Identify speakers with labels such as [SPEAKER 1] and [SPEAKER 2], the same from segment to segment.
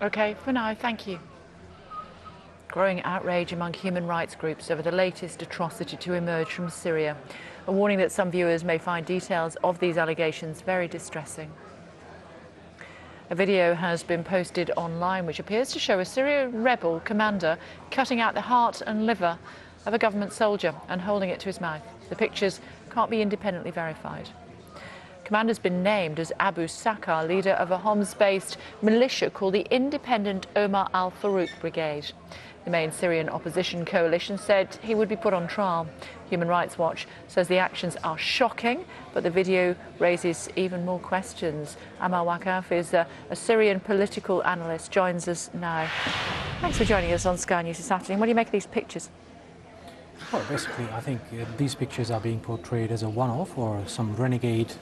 [SPEAKER 1] OK, for now, thank you. Growing outrage among human rights groups over the latest atrocity to emerge from Syria. A warning that some viewers may find details of these allegations very distressing. A video has been posted online which appears to show a Syrian rebel commander cutting out the heart and liver of a government soldier and holding it to his mouth. The pictures can't be independently verified. Commander's been named as Abu Sakar, leader of a Homs-based militia called the Independent Omar al-Farouk Brigade. The main Syrian opposition coalition said he would be put on trial. Human Rights Watch says the actions are shocking, but the video raises even more questions. Ammar Waqqaf is a Syrian political analyst, joins us now. Thanks for joining us on Sky News this afternoon. What do you make of these pictures?
[SPEAKER 2] Well, basically, I think these pictures are being portrayed as a one-off or some renegade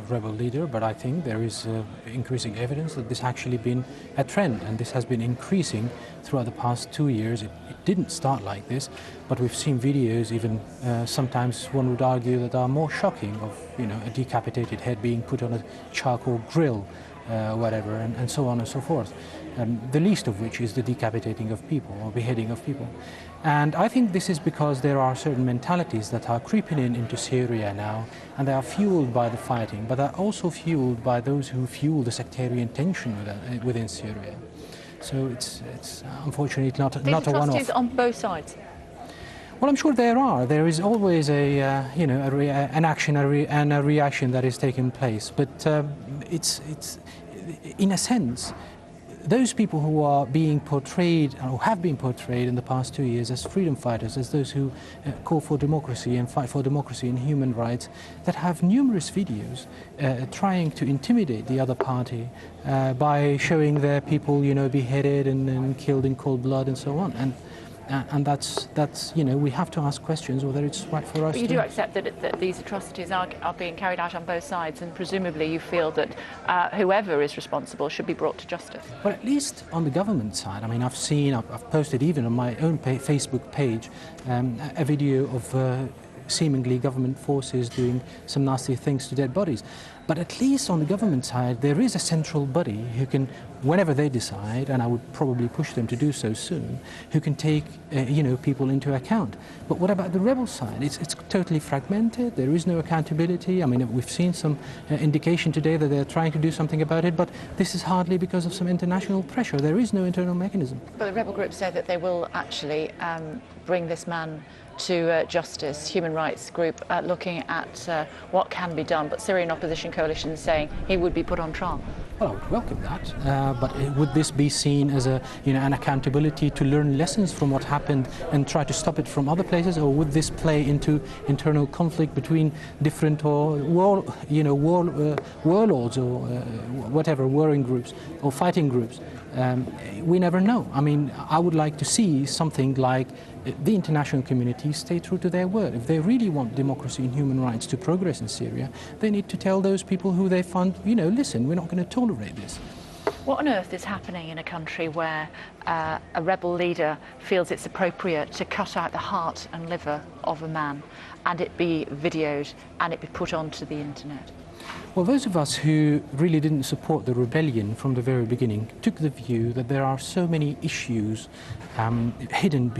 [SPEAKER 2] rebel leader, but I think there is increasing evidence that this actually been a trend, and this has been increasing throughout the past 2 years. It didn't start like this, but we've seen videos, even sometimes one would argue, that are more shocking of, a decapitated head being put on a charcoal grill, whatever, and so on and so forth. The least of which is the decapitating of people or beheading of people. And I think this is because there are certain mentalities that are creeping into Syria now, and they are fueled by the fighting, but they're also fueled by those who fuel the sectarian tension within Syria. So it's unfortunately not a one-off.
[SPEAKER 1] These atrocities on both sides?
[SPEAKER 2] Well, I'm sure there are. There is always an action and a reaction that is taking place, but it's in a sense, those people who are being portrayed, or have been portrayed in the past 2 years as freedom fighters, as those who call for democracy and fight for democracy and human rights, that have numerous videos trying to intimidate the other party by showing their people, beheaded and killed in cold blood and so on. And that's we have to ask questions whether it's right for us.
[SPEAKER 1] But you do accept that these atrocities are being carried out on both sides, and presumably you feel that whoever is responsible should be brought to justice.
[SPEAKER 2] Well, at least on the government side. I mean, I've posted even on my own Facebook page a video of seemingly government forces doing some nasty things to dead bodies. But at least on the government side, there is a central body who can, whenever they decide, and I would probably push them to do so soon, who can take, people into account. But what about the rebel side? It's totally fragmented. There is no accountability. I mean, we've seen some indication today that they're trying to do something about it, but this is hardly because of some international pressure. There is no internal mechanism.
[SPEAKER 1] But the rebel groups say that they will actually bring this man to justice. Human rights group looking at what can be done, but Syrian opposition coalition saying he would be put on trial.
[SPEAKER 2] Well, I would welcome that, but would this be seen as an accountability to learn lessons from what happened and try to stop it from other places, or would this play into internal conflict between different warlords or whatever, warring groups or fighting groups? We never know. I mean, I would like to see something like the international community stay true to their word. If they really want democracy and human rights to progress in Syria, they need to tell those people who they fund, listen, we're not going to tolerate this.
[SPEAKER 1] What on earth is happening in a country where a rebel leader feels it's appropriate to cut out the heart and liver of a man and it be videoed and it be put onto the internet?
[SPEAKER 2] Well, those of us who really didn't support the rebellion from the very beginning took the view that there are so many issues hidden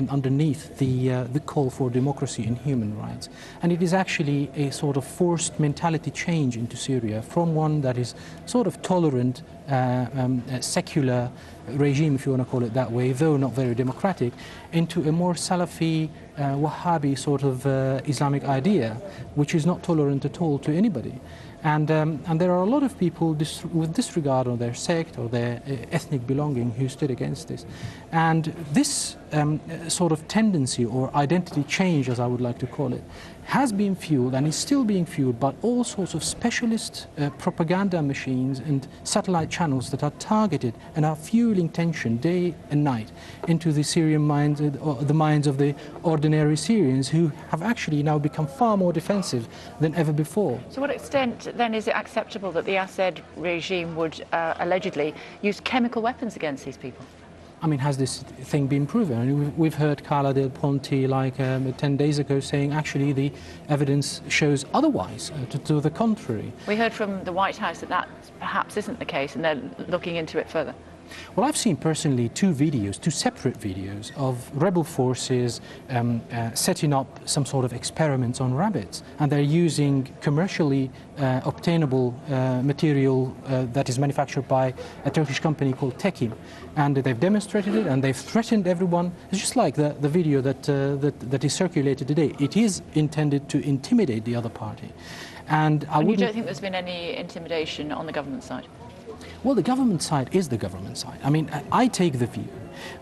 [SPEAKER 2] underneath the call for democracy and human rights. And it is actually a sort of forced mentality change into Syria from one that is sort of tolerant, secular regime, if you want to call it that way, though not very democratic, into a more Salafi, Wahhabi sort of Islamic idea, which is not tolerant at all to anybody. And there are a lot of people with disregard of their sect or their ethnic belonging who stood against this. And this sort of tendency or identity change, as I would like to call it, has been fueled and is still being fueled by all sorts of specialist propaganda machines and satellite channels that are targeted and are fueling tension day and night into the Syrian minds, or the minds of the ordinary Syrians, who have actually now become far more defensive than ever before.
[SPEAKER 1] To what extent then is it acceptable that the Assad regime would allegedly use chemical weapons against these people?
[SPEAKER 2] I mean, has this thing been proven? I mean, we've heard Carla Del Ponte 10 days ago saying actually the evidence shows otherwise, to the contrary.
[SPEAKER 1] We heard from the White House that perhaps isn't the case and they're looking into it further.
[SPEAKER 2] Well, I've seen personally two separate videos of rebel forces setting up some sort of experiments on rabbits, and they're using commercially obtainable material that is manufactured by a Turkish company called Tekim, and they've demonstrated it and they've threatened everyone. It's just like the video that is circulated today. It is intended to intimidate the other party. And
[SPEAKER 1] you don't think there's been any intimidation on the government side?
[SPEAKER 2] Well, the government side is the government side. I mean, I take the view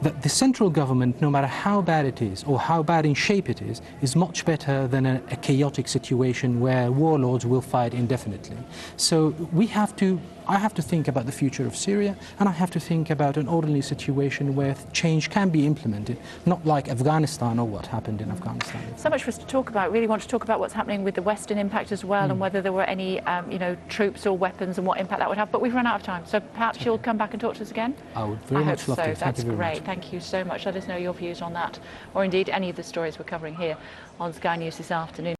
[SPEAKER 2] that the central government, no matter how bad it is or how bad in shape it is much better than a chaotic situation where warlords will fight indefinitely. So I have to think about the future of Syria, and I have to think about an orderly situation where change can be implemented, not like Afghanistan or what happened in Afghanistan.
[SPEAKER 1] So much for us to talk about. Really want to talk about what's happening with the Western impact as well, and whether there were any troops or weapons and what impact that would have. But we've run out of time, so perhaps you'll come back and talk to us again?
[SPEAKER 2] I would very much love to.
[SPEAKER 1] That's great. Thank you so much. Let us know your views on that, or indeed any of the stories we're covering here on Sky News this afternoon.